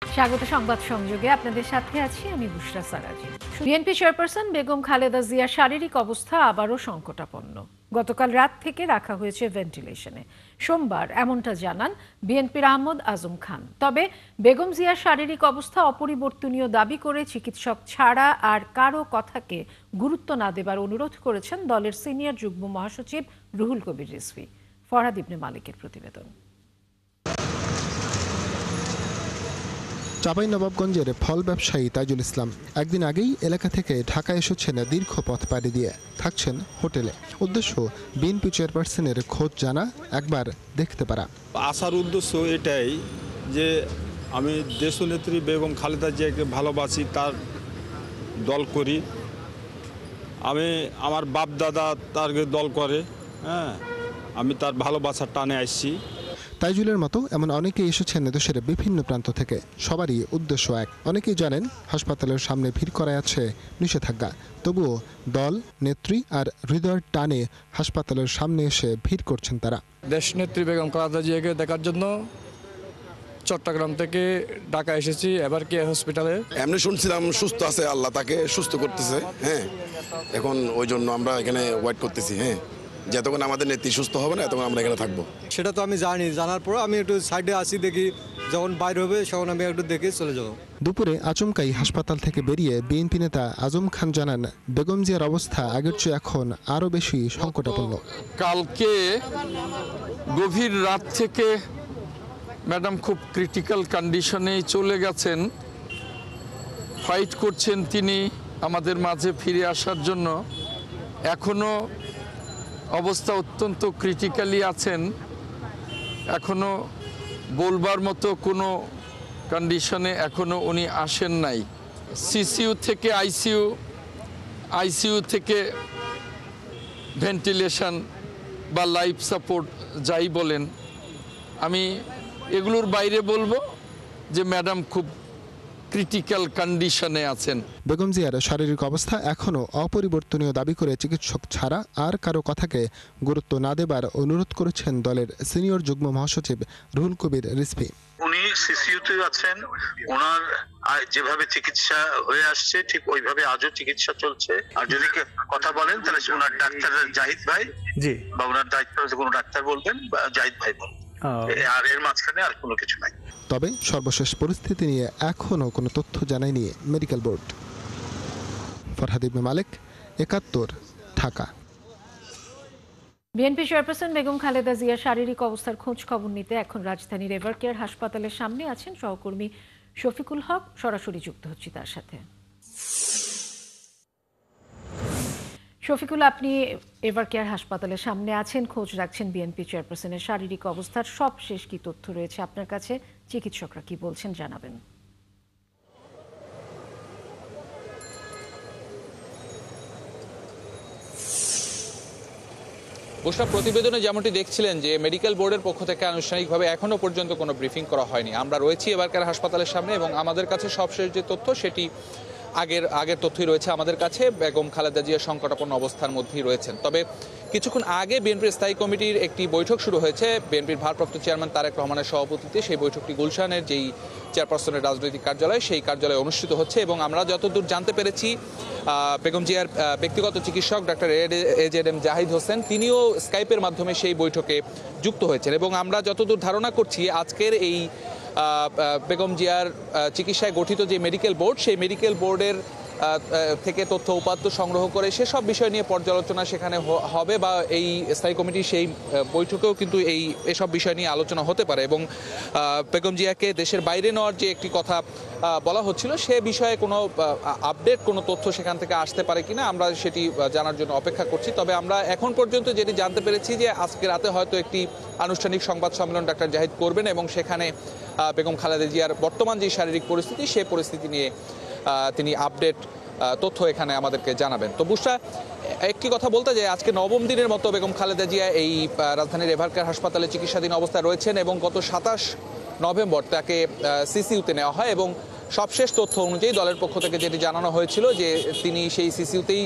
স্বাগত সংবাদ সংযোগে আপনাদের সাথে আছি আমি বুশরা সারাজি। বিএনপি চেয়ারপারসন বেগম খালেদা জিয়ার শারীরিক অবস্থা আবারও সংকটাপন্ন। গতকাল রাত থেকে রাখা হয়েছে ভেন্টিলেশনে। সোমবার এমনটা জানান বিএনপির আহমদ আজম খান। তবে বেগম জিয়ার শারীরিক অবস্থা অপরিবর্তনীয় দাবি করে চিকিৎসক ছাড়া আর কারো কথাকে গুরুত্ব না দেবার অনুরোধ করেছেন দলের সিনিয়র যুগ্ম মহাসচিব রুহুল কবির রিজভী। ফরহাদ ইবনে মালিকের প্রতিবেদন। চাঁপাইনবাবগঞ্জের ফল ব্যবসায়ী তাইজুল ইসলাম একদিন আগেই এলাকা থেকে ঢাকা এসেছেন দীর্ঘ পথ পাড়ি দিয়ে, থাকছেন হোটেলে। উদ্দেশ্য বিএনপি চেয়ারপারসনের খোঁজ জানা, একবার দেখতে পারা। আসার উদ্দেশ্য এটাই যে আমি দেশনেত্রী বেগম খালেদা জিয়াকে ভালোবাসি, তার দল করি। আমি আমার বাপ দাদা তার দল করে, আমি তার ভালোবাসার টানে আসছি। তাইজুলের মতো এমন অনেকেই এসেছেন দেশের বিভিন্ন প্রান্ত থেকে। সবারই উদ্দেশ্য এক। অনেকেই জানেন হাসপাতালের সামনে ভিড় করায় আছে নিষেধাজ্ঞা, তবুও দল, নেত্রী আর হৃদয়ের টানে হাসপাতালের সামনে এসে ভিড় করছেন তারা। দেশনেত্রী বেগম খালেদা জিয়াকে দেখার জন্য চট্টগ্রাম থেকে ঢাকা এসেছি এবার কে হসপিটালে। এমনি শুনছিলাম সুস্থ আছে, আল্লাহ তাকে সুস্থ করতেছে। এখন ওই জন্য আমরা এখানে ওয়েট করতেছি। যতক্ষণ আমাদের নেত্রী সুস্থ হবে না তখন আমরা এখানে থাকবো। সেটা তো আমি জানি, জানার পর আমি একটু সাইডে আসি, দেখি যখন বাইরে হবে তখন আমি একটু দেখে চলে যাবো। দুপুরে আচমকাই হাসপাতাল থেকে বেরিয়ে বিএনপি নেতা আজম খান জানান বেগম জিয়ার অবস্থা আগের চেয়ে এখন আরও বেশি সংকটাপন্ন। কালকে গভীর রাত থেকে ম্যাডাম খুব ক্রিটিক্যাল কন্ডিশনে চলে গেছেন। ফাইট করছেন তিনি আমাদের মাঝে ফিরে আসার জন্য। এখনো অবস্থা অত্যন্ত ক্রিটিক্যালি আছেন, এখনো বলবার মতো কোনো কন্ডিশনে এখনো উনি আসেন নাই। সিসিইউ থেকে আইসিইউ থেকে ভেন্টিলেশন বা লাইফ সাপোর্ট যাই বলেন, আমি এগুলোর বাইরে বলবো যে ম্যাডাম খুব ক্রিটিক্যাল কন্ডিশনে আছেন। বেগম জিয়ার শারীরিক অবস্থা এখনও অপরিবর্তনীয় দাবি করে চিকিৎসক ছাড়া আর কারো কথাকে গুরুত্ব না দেবার অনুরোধ করেছেন দলের সিনিয়র যুগ্ম মহাসচিব রুহুল কবির রিজভী। উনি সিসিইউতে আছেন, ওনার যেভাবে চিকিৎসা হয়ে আসছে ঠিক ওইভাবে আজও চিকিৎসা চলছে। আর যদি কথা বলেন তাহলে ওনার ডাক্তার জাহিদ ভাই জি, বা ওনার দায়িত্ব কোনো ডাক্তার বলবেন বা জাহিদ ভাই বলবেন, আর এর মাঝখানে আর কোনো কিছু নাই। তবে সর্বশেষ পরিস্থিতি নিয়ে এখনও কোনো তথ্য জানায়নি মেডিকেল বোর্ড। ফরহাদ ইবনে মালিক, ৭১, ঢাকা। বিএনপি চেয়ারপারসন বেগম খালেদা জিয়ার শারীরিক অবস্থার খোঁজ খবর নিতে এখন রাজধানীর এভারকেয়ার হাসপাতালের সামনে আছেন সহকর্মী শফিকুল হক। সরাসরি যুক্ত হচ্ছি তার সাথে। শফিকুল, আপনি এভারকেয়ার হাসপাতালের সামনে আছেন, খোঁজ রাখছেন বিএনপি চেয়ারপারসনের শারীরিক অবস্থার সবশেষ কি তথ্য রয়েছে আপনার কাছে? চিকিৎসকরা কি বলছেন জানাবেন। বুশরা, প্রতিবেদনে যেমনটি দেখছিলেন যে মেডিকেল বোর্ডের পক্ষ থেকে আনুষ্ঠানিকভাবে এখনো পর্যন্ত কোনো ব্রিফিং করা হয়নি। আমরা রয়েছি এবারকার হাসপাতালের সামনে এবং আমাদের কাছে সবশেষ যে তথ্য সেটি আগের তথ্যই রয়েছে আমাদের কাছে। বেগম খালেদা জিয়া সংকটাপন্ন অবস্থার মধ্যেই রয়েছেন। তবে কিছুক্ষণ আগে বিএনপির স্থায়ী কমিটির একটি বৈঠক শুরু হয়েছে বিএনপির ভারপ্রাপ্ত চেয়ারম্যান তারেক রহমানের সভাপতিত্বে। সেই বৈঠকটি গুলশানের যেই চেয়ারপারসনের রাজনৈতিক কার্যালয়, সেই কার্যালয়ে অনুষ্ঠিত হচ্ছে এবং আমরা যতদূর জানতে পেরেছি বেগম জিয়ার ব্যক্তিগত চিকিৎসক ডাক্তার এজেডএম জাহিদ হোসেন তিনিও স্কাইপের মাধ্যমে সেই বৈঠকে যুক্ত হয়েছেন এবং আমরা যতদূর ধারণা করছি আজকের এই বেগম জিয়ার চিকিৎসায় গঠিত যে মেডিকেল বোর্ড, সেই মেডিকেল বোর্ডের থেকে তথ্য উপাত্ত সংগ্রহ করে সেসব বিষয় নিয়ে পর্যালোচনা সেখানে হবে বা এই স্থায়ী কমিটির সেই বৈঠকেও কিন্তু এসব বিষয় নিয়ে আলোচনা হতে পারে এবং বেগম জিয়াকে দেশের বাইরে নেওয়ার যে একটি কথা বলা হচ্ছিল সে বিষয়ে কোনো আপডেট, কোনো তথ্য সেখান থেকে আসতে পারে কিনা আমরা সেটি জানার জন্য অপেক্ষা করছি। তবে আমরা এখন পর্যন্ত যেটি জানতে পেরেছি যে আজকে রাতে হয়তো একটি আনুষ্ঠানিক সংবাদ সম্মেলন ডাক্তার জাহিদ করবেন এবং সেখানে বেগম খালেদা জিয়ার বর্তমান যে শারীরিক পরিস্থিতি সেই পরিস্থিতি নিয়ে তিনি আপডেট তথ্য এখানে আমাদেরকে জানাবেন। তো বুশরা, একটি কথা বলতে যে আজকে নবম দিনের মতো বেগম খালেদা জিয়া এই রাজধানীর এভারকেয়ার হাসপাতালে চিকিৎসাধীন অবস্থায় রয়েছেন এবং গত ২৭ নভেম্বর তাকে সিসিইউতে নেওয়া হয় এবং সবশেষ তথ্য অনুযায়ী দলের পক্ষ থেকে যেটি জানানো হয়েছিল যে তিনি সেই সিসিইউতেই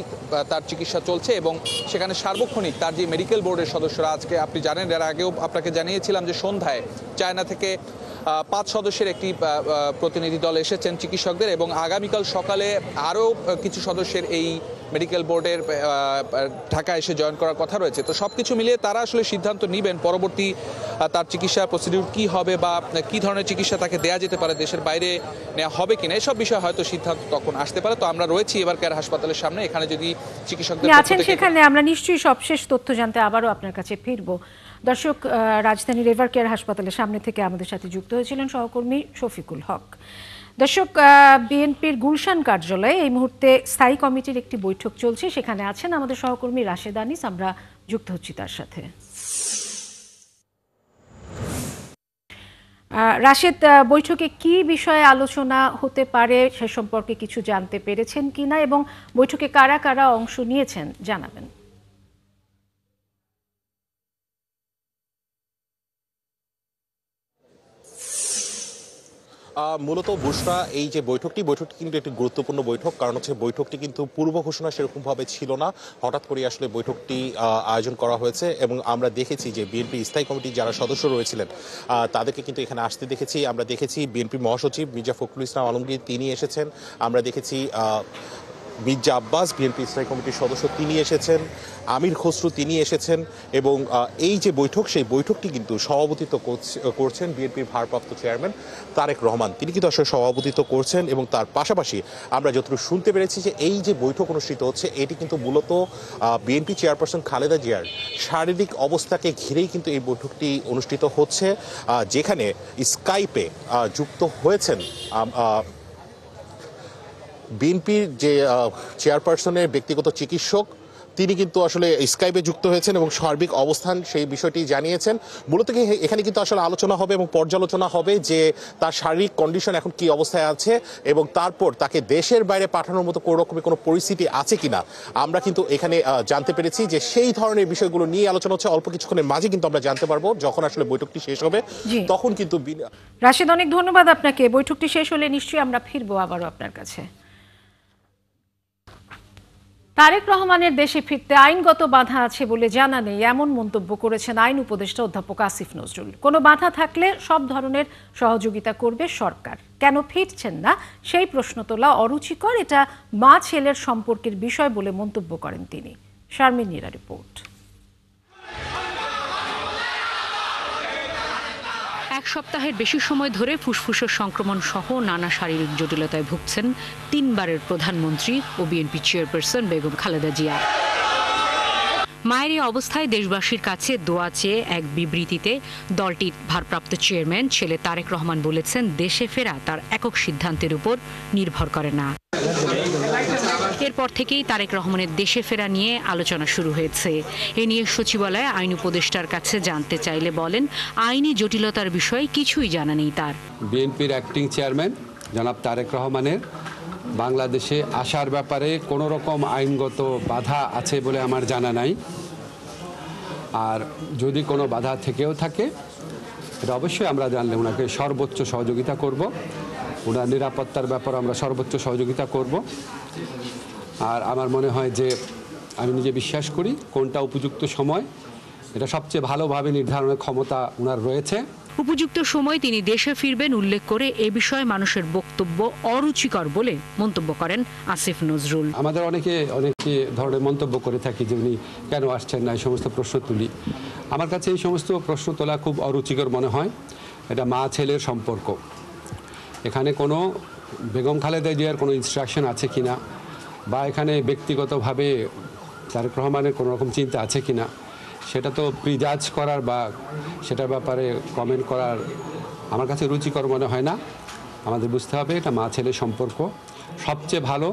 তার চিকিৎসা চলছে এবং সেখানে সার্বক্ষণিক তার যে মেডিকেল বোর্ডের সদস্যরা, আজকে আপনি জানেন এর আগেও আপনাকে জানিয়েছিলাম যে সন্ধ্যায় চায়না থেকে 5 সদস্যের একটি প্রতিনিধি দল এসেছেন চিকিৎসকদের, এবং আগামীকাল সকালে আরও কিছু সদস্যের এই মেডিকেল বোর্ডের ঢাকা এসে জয়েন করার কথা রয়েছে। তো সবকিছু মিলিয়ে তারা আসলে সিদ্ধান্ত নেবেন পরবর্তী তার চিকিৎসা প্রসিডিউর কি হবে বা কি ধরনের চিকিৎসা তাকে দেয়া যেতে পারে, দেশের বাইরে নেওয়া হবে কিনা, এসব বিষয়ে হয়তো সিদ্ধান্ত তখন আসতে পারে। তো আমরা রয়েছি এবার কেয়ার হাসপাতালের সামনে, এখানে যদি চিকিৎসকদের আছেন সেখানে আমরা নিশ্চয়ই সবশেষ তথ্য জানতে আবারও আপনার কাছে ফিরবো। দর্শক, রাজধানীর এভার কেয়ার হাসপাতালের সামনে থেকে আমাদের সাথে যুক্ত হয়েছিলেন সহকর্মী শফিকুল হক। দর্শক, বিএনপির গুলশান কার্যালয়ে এই মুহূর্তে স্থায়ী কমিটির একটি বৈঠক চলছে, সেখানে আছেন আমাদের সহকর্মী রাশেদ আনিস, আমরা যুক্ত হচ্ছি তার সাথে। রাশেদ, বৈঠকে কি বিষয়ে আলোচনা হতে পারে সে সম্পর্কে কিছু জানতে পেরেছেন কিনা, এবং বৈঠকে কারা কারা অংশ নিয়েছেন জানাবেন। মূলত বুশরা, এই যে বৈঠকটি কিন্তু একটি গুরুত্বপূর্ণ বৈঠক, কারণ হচ্ছে বৈঠকটি কিন্তু পূর্ব ঘোষণা সেরকমভাবে ছিল না, হঠাৎ করে আসলে বৈঠকটি আয়োজন করা হয়েছে। এবং আমরা দেখেছি যে বিএনপি স্থায়ী কমিটির যারা সদস্য রয়েছিলেন তাদেরকে কিন্তু এখানে আসতে দেখেছি। আমরা দেখেছি বিএনপি মহাসচিব মির্জা ফখরুল ইসলাম আলমগীর তিনি এসেছেন, আমরা দেখেছি মির্জা আব্বাস বিএনপি স্থায়ী কমিটির সদস্য তিনি এসেছেন, আমির খসরু তিনি এসেছেন। এবং এই যে বৈঠক, সেই বৈঠকটি কিন্তু সভাপতিত্ব করছেন বিএনপির ভারপ্রাপ্ত চেয়ারম্যান তারেক রহমান, তিনি কিন্তু আসলে সভাপতিত্ব করছেন। এবং তার পাশাপাশি আমরা যতটুকু শুনতে পেরেছি যে এই যে বৈঠক অনুষ্ঠিত হচ্ছে এটি কিন্তু মূলত বিএনপি চেয়ারপারসন খালেদা জিয়ার শারীরিক অবস্থাকে ঘিরেই কিন্তু এই বৈঠকটি অনুষ্ঠিত হচ্ছে, যেখানে স্কাইপে যুক্ত হয়েছেন বিএনপির যে চেয়ারপারসনের ব্যক্তিগত চিকিৎসক, তিনি কিন্তু আসলে স্কাইপে যুক্ত হয়েছেন এবং সার্বিক অবস্থান সেই বিষয়টি জানিয়েছেন। মূলত এখানে কিন্তু আসলে আলোচনা হবে এবং পর্যালোচনা হবে যে তার শারীরিক কন্ডিশন এখন কি অবস্থায় আছে, এবং তারপর তাকে দেশের বাইরে পাঠানোর মতো কোনো রকমের কোনো পরিস্থিতি আছে কিনা আমরা কিন্তু এখানে জানতে পেরেছি যে সেই ধরনের বিষয়গুলো নিয়ে আলোচনা হচ্ছে। অল্প কিছুক্ষণের মাঝে কিন্তু আমরা জানতে পারবো যখন আসলে বৈঠকটি শেষ হবে, তখন কিন্তু। রাশেদ, অনেক ধন্যবাদ আপনাকে। বৈঠকটি শেষ হলে নিশ্চয়ই আমরা ফিরবো আবারও আপনার কাছে। তারেক রহমানের দেশে ফিরতে আইনগত বাধা আছে বলে জানা নেই, এমন মন্তব্য করেছেন আইন উপদেষ্টা অধ্যাপক আসিফ নজরুল। কোনো বাধা থাকলে সব ধরনের সহযোগিতা করবে সরকার। কেন ফিরছেন না সেই প্রশ্ন তোলা অরুচিকর, এটা মা ছেলের সম্পর্কের বিষয় বলে মন্তব্য করেন তিনি। শারমিন নীরা রিপোর্ট। এক সপ্তাহের বেশি সময় ধরে ফুসফুসের সংক্রমণ সহ নানা শারীরিক জটিলতায় ভুগছেন তিনবারের প্রধানমন্ত্রী ও বিএনপি চেয়ারপারসন বেগম খালেদা জিয়া। মায়ের এই অবস্থায় দেশবাসীর কাছে দোয়া চেয়ে এক বিবৃতিতে দলটির ভারপ্রাপ্ত চেয়ারম্যান ছেলে তারেক রহমান বলেছেন, দেশে ফেরা তার একক সিদ্ধান্তের উপর নির্ভর করে না। এরপর থেকেই তারেক রহমানের দেশে ফেরা নিয়ে আলোচনা শুরু হয়েছে। এ নিয়ে সচিবালয়ে আইন উপদেষ্টার কাছে জানতে চাইলে বলেন, আইনি জটিলতার বিষয়ে কিছুই জানা নেই তার। বিএনপির অ্যাক্টিং চেয়ারম্যান জনাব তারেক রহমানের বাংলাদেশে আসার ব্যাপারে কোনো রকম আইনগত বাধা আছে বলে আমার জানা নাই। আর যদি কোনো বাধা থেকেও থাকে, এটা অবশ্যই আমরা জানলে ওনাকে সর্বোচ্চ সহযোগিতা করব। ওনার নিরাপত্তার ব্যাপারে আমরা সর্বোচ্চ সহযোগিতা করব। আর আমার মনে হয় যে আমি নিজে বিশ্বাস করি কোনটা উপযুক্ত সময়, এটা সবচেয়ে ভালোভাবে নির্ধারণের ক্ষমতা ওনার রয়েছে। উপযুক্ত সময় তিনি দেশে ফিরবেন উল্লেখ করে এ বিষয়ে মানুষের বক্তব্য অরুচিকর বলে মন্তব্য করেন আসিফ নজরুল। আমাদের অনেকে ধরনের মন্তব্য করে থাকি যে উনি কেন আসছেন না, এই সমস্ত প্রশ্ন তুলি। আমার কাছে এই সমস্ত প্রশ্ন তোলা খুব অরুচিকর মনে হয়। এটা মা ছেলের সম্পর্ক, এখানে কোনো বেগম খালেদা জিয়ার কোনো ইনস্ট্রাকশন আছে কিনা, বা এখানে ব্যক্তিগতভাবে তারেক রহমানের কোনো রকম চিন্তা আছে কিনা, সেটা তো প্রিজাজ করার বা সেটার ব্যাপারে কমেন্ট করার আমার কাছে রুচিকর মনে হয় না। আমাদের বুঝতে হবে এটা মা ছেলের সম্পর্ক, সবচেয়ে ভালো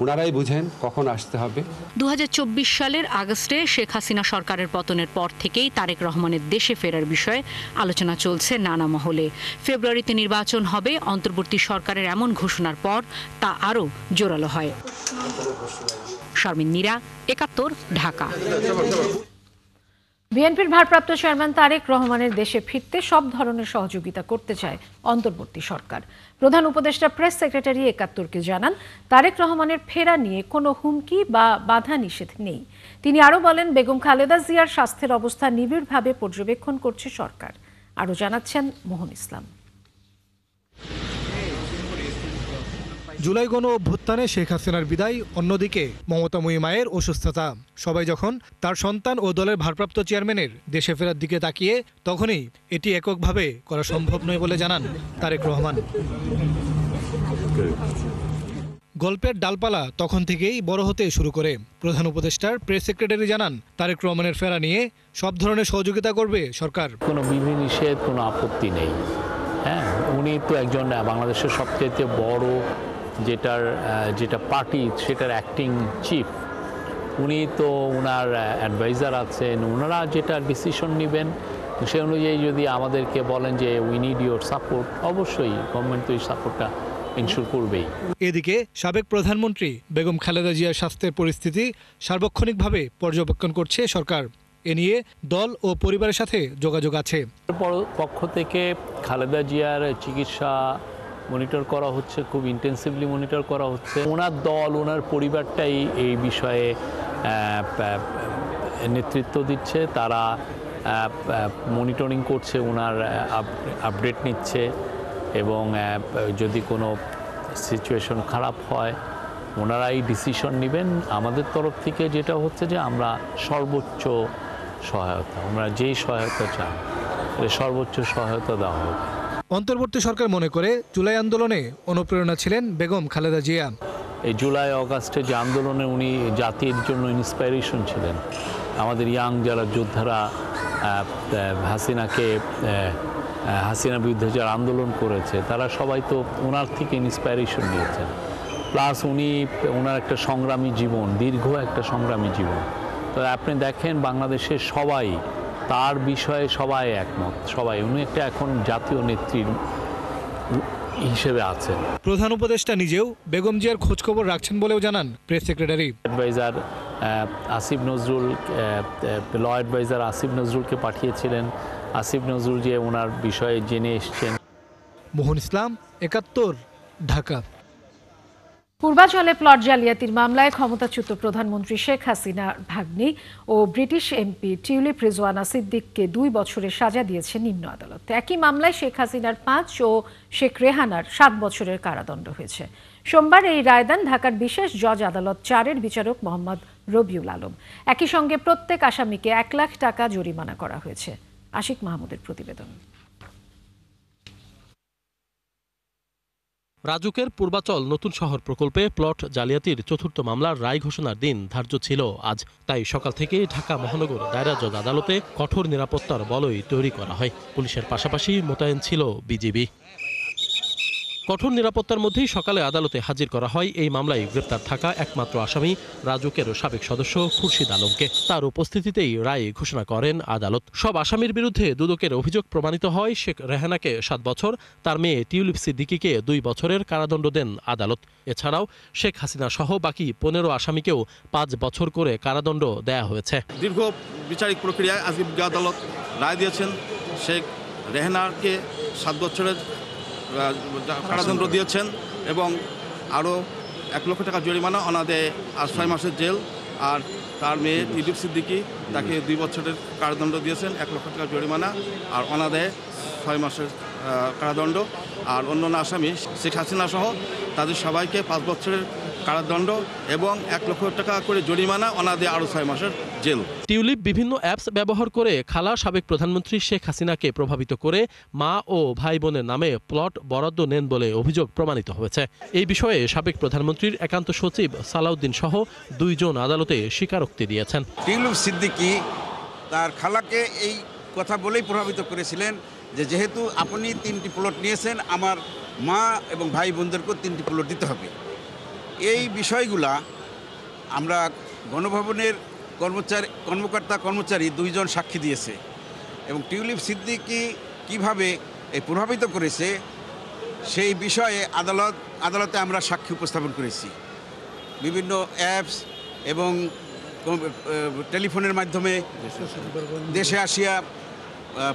ওনারাই বুঝেন কখন আসতে হবে। 2024 সালের আগস্টে শেখ হাসিনা সরকারের পতনের পর থেকেই তারেক রহমানের দেশে ফেরার বিষয়ে আলোচনা চলছে নানা মহলে। ফেব্রুয়ারিতে নির্বাচন হবে, অন্তর্বর্তী সরকারের এমন ঘোষণার পর তা আরও জোরালো হয়। শারমিন নীরা, 71, ঢাকা। বিএনপির ভারপ্রাপ্ত চেয়ারম্যান তারেক রহমানের দেশে ফিরতে সব ধরনের সহযোগিতা করতে চায় অন্তর্বর্তী সরকার। প্রধান উপদেষ্টা প্রেস সেক্রেটারি 71কে জানান, তারেক রহমানের ফেরা নিয়ে কোনো হুমকি বা বাধা নিষেধ নেই। তিনি আরও বলেন, বেগম খালেদা জিয়ার স্বাস্থ্যের অবস্থা নিবিড়ভাবে পর্যবেক্ষণ করছে সরকার। আরও জানাচ্ছেন মোহন ইসলাম। জুলাই গণ অভ্যুত্থানে শেখ হাসিনার বিদায়, অন্যদিকে মমতাময়ী মায়ের অসুস্থতা। সবাই যখন তার সন্তান ও দলের ভারপ্রাপ্ত চেয়ারম্যানের দেশে ফেরার দিকে তাকিয়ে, তখনই এটি এককভাবে করা সম্ভব নয় বলে জানান তারেক রহমান। গল্পের ডালপালা তখন থেকেই বড় হতে শুরু করে। প্রধান উপদেষ্টার প্রেস সেক্রেটারি জানান, তারেক রহমানের ফেরা নিয়ে সব ধরনের সহযোগিতা করবে সরকার। কোনো বিধিনিষেধ, কোনো আপত্তি নেই। হ্যাঁ, উনি তো একজন বাংলাদেশের সবচেয়ে বড় যেটা পার্টি, সেটার অ্যাক্টিং চিফ। উনি তো ওনার অ্যাডভাইজার আছেন, ওনারা যেটা ডিসিশন নেবেন সে অনুযায়ী যদি আমাদেরকে বলেন যে উই নিড ইউর সাপোর্ট, অবশ্যই গভর্নমেন্ট তো এই সাপোর্টটা ইনশিওর করবেই। এদিকে সাবেক প্রধানমন্ত্রী বেগম খালেদা জিয়ার স্বাস্থ্যের পরিস্থিতি সার্বক্ষণিকভাবে পর্যবেক্ষণ করছে সরকার। এ নিয়ে দল ও পরিবারের সাথে যোগাযোগ আছে। পক্ষ থেকে খালেদা জিয়ার চিকিৎসা মনিটর করা হচ্ছে, খুব ইন্টেন্সিভলি মনিটর করা হচ্ছে। ওনার দল, ওনার পরিবারটাই এই বিষয়ে নেতৃত্ব দিচ্ছে। তারা মনিটরিং করছে, ওনার আপডেট নিচ্ছে এবং যদি কোনো সিচুয়েশন খারাপ হয় ওনারাই ডিসিশন নেবেন। আমাদের তরফ থেকে যেটা হচ্ছে যে আমরা সর্বোচ্চ সহায়তা, আমরা যেই সহায়তা চাই সর্বোচ্চ সহায়তা দেওয়া হবে। অন্তর্বর্তী সরকার মনে করে জুলাই আন্দোলনে অনুপ্রেরণা ছিলেন বেগম খালেদা জিয়া। এই জুলাই অগাস্টে যে আন্দোলনে উনি জাতির জন্য ইন্সপাইরেশন ছিলেন। আমাদের ইয়াং যারা যোদ্ধারা হাসিনার বিরুদ্ধে যারা আন্দোলন করেছে তারা সবাই তো ওনার থেকে ইন্সপাইরেশন নিয়েছেন। প্লাস ওনার একটা সংগ্রামী জীবন, দীর্ঘ একটা সংগ্রামী জীবন। তো আপনি দেখেন বাংলাদেশের সবাই তার বিষয়ে সবাই একমত, সবাই। উনি একটা এখন জাতীয় নেত্রীর হিসেবে আছেন। প্রধান উপদেষ্টা নিজেও বেগম জিয়ার খোঁজখবর রাখছেন বলেও জানান press secretary. Adviser Asif Nazrul, law adviser Asif নজরুলকে পাঠিয়েছিলেন। আসিফ নজরুল যে ওনার বিষয়ে জেনে এসছেন। মোহন ইসলাম, ৭১, ঢাকা। পূর্বাচলে প্লট জালিয়াতির মামলায় ক্ষমতাচ্যুত প্রধানমন্ত্রী শেখ হাসিনার ভাগ্নি ও ব্রিটিশ এমপি টিউলিপ রিজওয়ানা সিদ্দিককে 2 বছরের সাজা দিয়েছে নিম্ন আদালত। একই মামলায় শেখ হাসিনার 5 ও শেখ রেহানার 7 বছরের কারাদণ্ড হয়েছে। সোমবার এই রায় দেন ঢাকার বিশেষ জজ আদালত 4-এর বিচারক মোহাম্মদ রবিউল আলম। একই সঙ্গে প্রত্যেক আসামিকে 1 লাখ টাকা জরিমানা করা হয়েছে। আশিক মাহমুদের প্রতিবেদন। রাজুকের পূর্বাচল নতুন শহর প্রকল্পে প্লট জালিয়াতির 4র্থ মামলার রায় ঘোষণার দিন ধার্য ছিল আজ। তাই সকাল থেকে ঢাকা মহানগর দায়রা জজ আদালতে কঠোর নিরাপত্তার বলয় তৈরি করা হয়। পুলিশের পাশাপাশি মোতায়েন ছিল বিজিবি। কঠোর নিরাপত্তার মধ্যেই সকালে আদালতে হাজির করা হয় এই মামলায় গ্রেপ্তার থাকা একমাত্র আসামি রাজুকের সাবেক সদস্য খুরশিদ আলমকে। তার উপস্থিতিতেই রায় ঘোষণা করেন আদালত। সব আসামির বিরুদ্ধে দুদকের অভিযোগ প্রমাণিত হয়। শেখ রেহানাকে 7 বছর, তার মেয়ে টিউলিপ সিদ্দিকিকে 2 বছরের কারাদণ্ড দেন আদালত। এছাড়াও শেখ হাসিনা সহ বাকি 15 আসামিকেও 5 বছর করে কারাদণ্ড দেয়া হয়েছে। দীর্ঘ বিচারিক প্রক্রিয়ায় আজকে আদালত রায় দিয়েছেন। শেখ রেহানাকে 7 বছরের কারাদণ্ড দিয়েছেন এবং আরও 1 লক্ষ টাকা জরিমানা, অনাদে আর 6 মাসের জেল। আর তার মেয়ে টিউলিপ সিদ্দিকি, তাকে 2 বছরের কারাদণ্ড দিয়েছেন, 1 লক্ষ টাকা জরিমানা আর অনাদে 6 মাসের কারাদণ্ড। আর অন্যান্য আসামি শেখ হাসিনা সহ তাদের সবাইকে 5 বছরের কারাদণ্ড এবং 1 লক্ষ টাকা করে জরিমানা, অনাদে আরও 6 মাসের জেল। টিউলিপ বিভিন্ন অ্যাপস ব্যবহার করে খালা সাবেক প্রধানমন্ত্রী শেখ হাসিনাকে প্রভাবিত করে মা ও ভাই বোনের নামে প্লট বরাদ্দ নেন বলে অভিযোগ প্রমাণিত হয়েছে। এই বিষয়ে সাবেক প্রধানমন্ত্রীর একান্ত সচিব সালাউদ্দিন সহ 2 জন আদালতে স্বীকারোক্তি দিয়েছেন। টিউলিপ সিদ্দিকি তার খালাকে এই কথা বলেই প্রভাবিত করেছিলেন যে যেহেতু আপনি 3টি প্লট নিয়েছেন, আমার মা এবং ভাই বোনদেরকেও 3টি প্লট দিতে হবে। এই বিষয়গুলা আমরা গণভবনের কর্মকর্তা-কর্মচারী 2 জন সাক্ষী দিয়েছে এবং টিউলিপ সিদ্দিকি কিভাবে প্রভাবিত করেছে সেই বিষয়ে আদালতে আমরা সাক্ষী উপস্থাপন করেছি। বিভিন্ন অ্যাপস এবং টেলিফোনের মাধ্যমে দেশে আসিয়া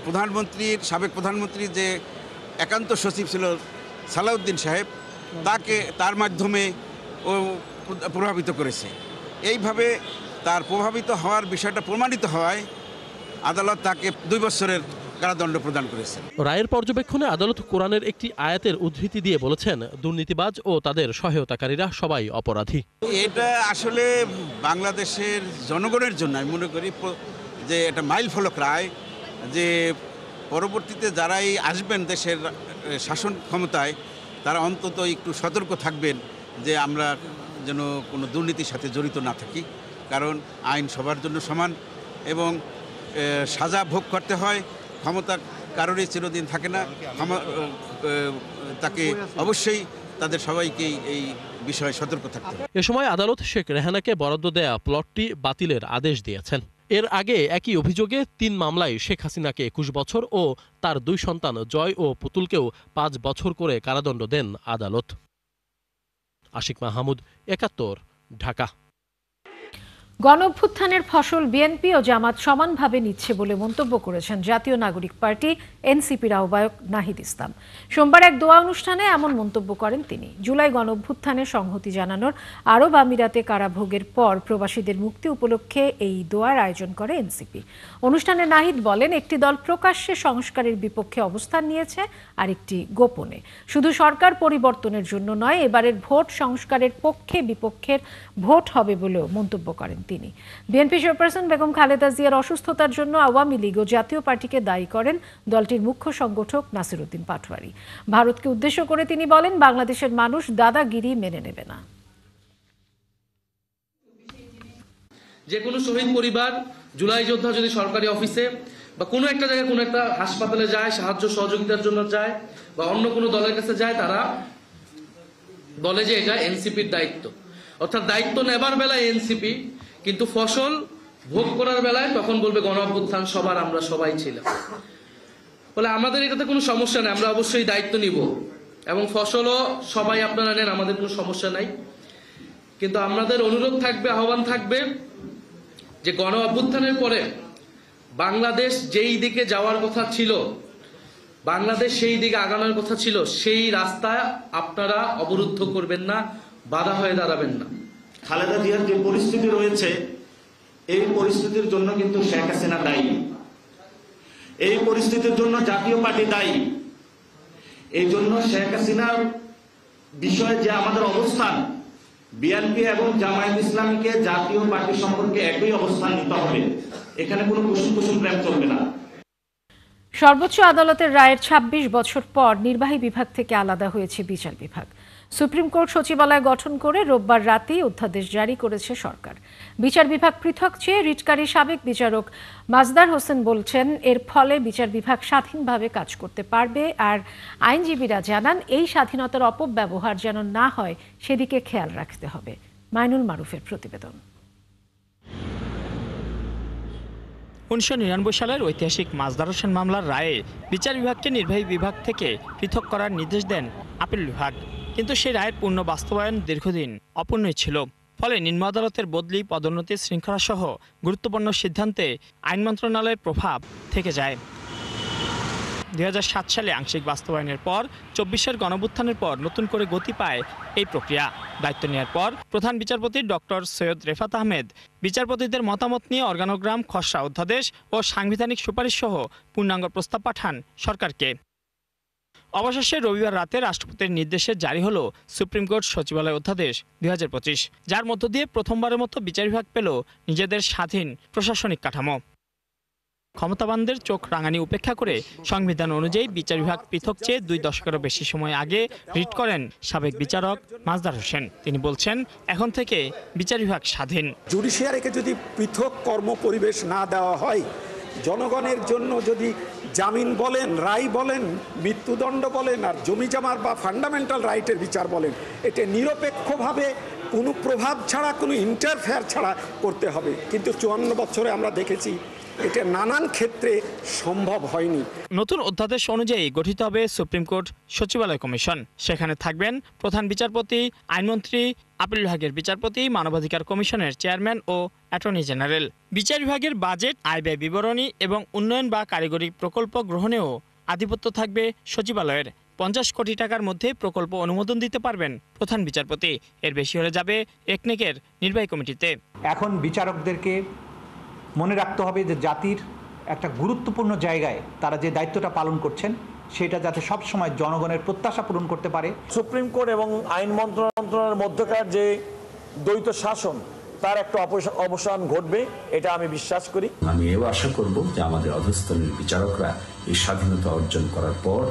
প্রধানমন্ত্রীর সাবেক প্রধানমন্ত্রীর যে একান্ত সচিব ছিল সালাউদ্দিন সাহেব, তার মাধ্যমে ও প্রভাবিত করেছে। এইভাবে তার প্রভাবিত হওয়ার বিষয়টা প্রমাণিত হওয়ায় আদালত তাকে 2 বছরের কারাদণ্ড প্রদান করেছেন। রায়ের পর্যবেক্ষণে আদালত কোরআনের একটি আয়াতের উদ্ধৃতি দিয়ে বলেছেন, দুর্নীতিবাজ ও তাদের সহায়তাকারীরা সবাই অপরাধী। এটা আসলে বাংলাদেশের জনগণের জন্য আমি মনে করি যে এটা মাইল ফলক রায়, যে পরবর্তীতে যারাই আসবেন দেশের শাসন ক্ষমতায় তারা অন্তত একটু সতর্ক থাকবেন যে আমরা যেন কোনো দুর্নীতির সাথে জড়িত না থাকি, কারণ আইন সবার জন্য সমান এবং সাজা ভোগ করতে হয়। ক্ষমতা কারোরই চিরদিন থাকে না, তাকে অবশ্যই তাদের সবাইকেই এই বিষয়ে সতর্ক থাকতে হবে। এ সময় আদালত শেখ রেহানাকে বরাদ্দ দেয়া প্লটটি বাতিলের আদেশ দিয়েছেন। এর আগে একই অভিযোগে ৩ মামলায় শেখ হাসিনাকে ২১ বছর ও তার ২ সন্তান জয় ও পুতুলকেও ৫ বছর করে কারাদণ্ড দেন আদালত। আশিক মাহমুদ, ৭১, ঢাকা। গণঅভ্যুত্থানের ফসল বিএনপি ও জামাত সমানভাবে নিচ্ছে বলে মন্তব্য করেছেন জাতীয় নাগরিক পার্টি এনসিপির আহ্বায়ক নাহিদ ইসলাম। সোমবার এক দোয়া অনুষ্ঠানে এমন মন্তব্য করেন তিনি। জুলাই গণঅভ্যুত্থানে সংহতি জানানোর আরব আমিরাতে কারাভোগের পর প্রবাসীদের মুক্তি উপলক্ষে এই দোয়ার আয়োজন করে এনসিপি। অনুষ্ঠানে নাহিদ বলেন, একটি দল প্রকাশ্যে সংস্কারের বিপক্ষে অবস্থান নিয়েছে, আরেকটি গোপনে। শুধু সরকার পরিবর্তনের জন্য নয়, এবারের ভোট সংস্কারের পক্ষে বিপক্ষের ভোট হবে বলেও মন্তব্য করেন তিনি। বিএনপি চেয়ারপারসন বেগম খালেদা জিয়ার অসুস্থতার জন্য আওয়ামী লীগ ও জাতীয় পার্টিকে দায়ী করেন দলটির মুখ্য সংগঠক নাসির উদ্দিন পাটোয়ারি। ভারতকে উদ্দেশ্য করে তিনি বলেন, বাংলাদেশের মানুষ দাদাগিরি মেনে নেবে না। যে কোনো শহীদ পরিবার, জুলাই যোদ্ধা যদি সরকারি অফিসে বা কোনো একটা জায়গায় কোনো একটা হাসপাতালে যায়, সাহায্য সহযোগিতার জন্য যায় বা অন্য কোনো দলের কাছে যায়, তারা বলে যে এটা এনসিপির দায়িত্ব। অর্থাৎ দায়িত্ব নেবার বেলায় এনসিপি, কিন্তু ফসল ভোগ করার বেলায় তখন বলবে গণঅভ্যুত্থান সবার, আমরা সবাই ছিলাম। বলে আমাদের এটাতে কোনো সমস্যা নেই, আমরা অবশ্যই দায়িত্ব নিব এবং ফসলও সবাই আপনারা নেন, আমাদের কোনো সমস্যা নাই। কিন্তু আমাদের অনুরোধ থাকবে, আহ্বান থাকবে যে গণ অভ্যুত্থানের পরে বাংলাদেশ যেই দিকে যাওয়ার কথা ছিল, বাংলাদেশ সেই দিকে আগানোর কথা ছিল, সেই রাস্তা আপনারা অবরুদ্ধ করবেন না, বাধা হয়ে দাঁড়াবেন না। খালেদা জিয়ার যে পরিস্থিতি রয়েছে, এই পরিস্থিতির জন্য কিন্তু শেখ হাসিনা দায়ী, এই পরিস্থিতির জন্য জাতীয় পার্টি দায়ী। এই জন্য শেখ হাসিনার বিষয়ে যে আমাদের অবস্থান, বিএনপি এবং জামায়াত ইসলামীকে জাতীয় পার্টি সম্পর্কে একই অবস্থান নিতে হবে। এখানে কোনো কুসুম প্রেম চলবে না। সর্বোচ্চ আদালতের রায়ের ২৬ বছর পর নির্বাহী বিভাগ থেকে আলাদা হয়েছে বিচার বিভাগ। সুপ্রিম কোর্ট সচিবালয় গঠন করে রোববার রাতেই অধ্যাদেশ জারি করেছে সরকার। বিচার বিভাগ পৃথক চেয়ে রিটকারী সাবেক বিচারক মাজদার হোসেন বলছেন, এর ফলে বিচার বিভাগ স্বাধীনভাবে কাজ করতে পারবে। আর আইনজীবীরা জানান, এই স্বাধীনতার অপব্যবহার যেন না হয় সেদিকে খেয়াল রাখতে হবে। মাইনুল মারুফের প্রতিবেদন। ১৯৯৯ সালের ঐতিহাসিক মাজদার হোসেন মামলার রায়ে বিচার বিভাগকে নির্বাহী বিভাগ থেকে পৃথক করার নির্দেশ দেন আপিল বিভাগ, কিন্তু সেই রায়ের পূর্ণ বাস্তবায়ন দীর্ঘদিন অপূর্ণই ছিল। ফলে নিম্ন আদালতের বদলি, পদোন্নতি শৃঙ্খলা সহ গুরুত্বপূর্ণ সিদ্ধান্তে আইন মন্ত্রণালয়ের প্রভাব থেকে যায়। ২০০৭ সালে আংশিক বাস্তবায়নের পর ২৪-এর গণঅভ্যুত্থানের পর নতুন করে গতি পায় এই প্রক্রিয়া। দায়িত্ব নেওয়ার পর প্রধান বিচারপতি ডক্টর সৈয়দ রেফাত আহমেদ বিচারপতিদের মতামত নিয়ে অর্গানোগ্রাম, খসড়া অধ্যাদেশ ও সাংবিধানিক সুপারিশ সহ পূর্ণাঙ্গ প্রস্তাব পাঠান সরকারকে। অবশেষে রবিবার রাতে রাষ্ট্রপতির নির্দেশে জারি হলো সুপ্রিম কোর্ট সচিবালয় অধ্যাদেশ ২০২৫, যার মধ্য দিয়ে প্রথমবারের মতো বিচার বিভাগ পেল নিজেদের স্বাধীন প্রশাসনিক কাঠামো। ক্ষমতাবানদের চোখ রাঙানি উপেক্ষা করে সংবিধান অনুযায়ী বিচার বিভাগ পৃথক চেয়ে ২ দশকেরও বেশি সময় আগে রিট করেন সাবেক বিচারক মাজদার হোসেন। তিনি বলছেন, এখন থেকে বিচার বিভাগ স্বাধীন। জুডিশিয়ারিকে যদি পৃথক কর্ম পরিবেশ না দেওয়া হয়, জনগণের জন্য যদি জামিন বলেন, রায় বলেন, মৃত্যুদণ্ড বলেন, আর জমিজমার বা ফান্ডামেন্টাল রাইটের বিচার বলেন, এটা নিরপেক্ষভাবে কোনো প্রভাব ছাড়া, কোনো ইন্টারফেয়ার ছাড়া করতে হবে। কিন্তু ৫৪ বছরে আমরা দেখেছি এটা নানান ক্ষেত্রে সম্ভব হয়নি। নতুন অধ্যাদেশ অনুযায়ী গঠিত হবে সুপ্রিম কোর্ট সচিবালয় কমিশন। সেখানে থাকবেন প্রধান বিচারপতি, আইনমন্ত্রী, আপিল বিভাগের বিচারপতি, মানবাধিকার কমিশনের চেয়ারম্যান ও অ্যাটর্নি জেনারেল। বিচার বিভাগের বাজেট, আয় ব্যয় বিবরণী এবং উন্নয়ন বা কারিগরি প্রকল্প গ্রহণেও আধিপত্য থাকবে সচিবালয়ের। ৫০ কোটি টাকার মধ্যে প্রকল্প অনুমোদন দিতে পারবেন প্রধান বিচারপতি। এর বেশি হলে যাবে একনেকের নির্বাহী কমিটিতে। এখন বিচারকদেরকে মনে রাখতে হবে যে জাতির একটা গুরুত্বপূর্ণ জায়গায় তারা যে দায়িত্বটা পালন করছেন সেটা যাতে সব সময় জনগণের প্রত্যাশা পূরণ করতে পারে। সুপ্রিম কোর্ট এবং আইন মন্ত্রণালয়ের মধ্যকার যে দ্বৈত শাসন তার একটা অবসান ঘটবে, এটা আমি বিশ্বাস করি। আমি এও আশা করব যে আমাদের অধস্তনের বিচারকরা এই স্বাধীনতা অর্জন করার পর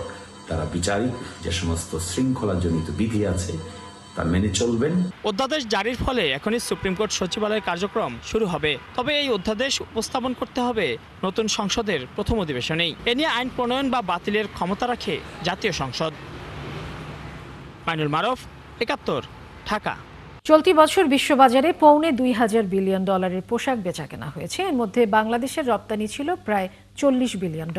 তারা বিচারিক যে সমস্ত শৃঙ্খলাজনিত বিধি আছে তা মেনে চলবেন। অধ্যাদেশ জারির ফলে এখনই সুপ্রিম কোর্ট সচিবালয়ের কার্যক্রম শুরু হবে। তবে এই অধ্যাদেশ উপস্থাপন করতে হবে নতুন সংসদের প্রথম অধিবেশনেই। এ নিয়ে আইন প্রণয়ন বা বাতিলের ক্ষমতা রাখে জাতীয় সংসদ। মাইনুল মারুফ, ৭১, ঢাকা। চলতি বছর বিশ্ববাজারে $2.25 বিলিয়ন পোশাক বেচাকেনা হয়েছে। এর মধ্যে বাংলাদেশের রপ্তানি ছিল প্রায় $40 বিলিয়ন,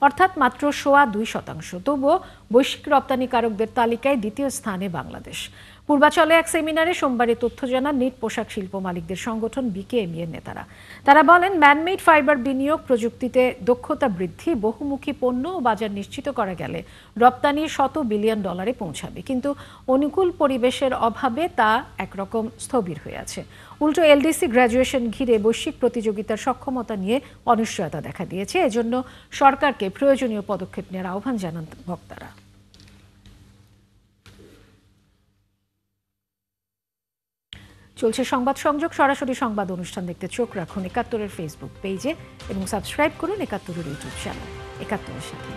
অর্থাৎ মাত্র 2.25%। তবুও বৈশ্বিক রপ্তানিকারকদের তালিকায় দ্বিতীয় স্থানে বাংলাদেশ। পূর্বাচলে এক সেমিনারে সোমবার তথ্য জানান নিট পোশাক শিল্প মালিকদের সংগঠন বিকেএমই এর নেতারা। তারা বলেন, ম্যানমেড ফাইবার বিনিয়োগ, প্রযুক্তিতে দক্ষতা বৃদ্ধি, বহুমুখী পণ্য ও বাজার নিশ্চিত করা গেলে রপ্তানি $100 বিলিয়ন পৌঁছাবে। কিন্তু অনুকূল পরিবেশের অভাবে তা একরকম স্থবির হয়ে আছে। উল্টো এলডিসি গ্র্যাজুয়েশন ঘিরে বৈশ্বিক প্রতিযোগিতার সক্ষমতা নিয়ে অনিশ্চয়তা দেখা দিয়েছে। এজন্য সরকারকে প্রয়োজনীয় পদক্ষেপ নেওয়ার আহ্বান জানান বক্তারা। চলছে সংবাদ সংযোগ। সরাসরি সংবাদ অনুষ্ঠান দেখতে চোখ রাখুন ৭১-এর ফেসবুক পেজে এবং সাবস্ক্রাইব করুন ৭১-এর ইউটিউব চ্যানেল। ৭১-এর সাথে।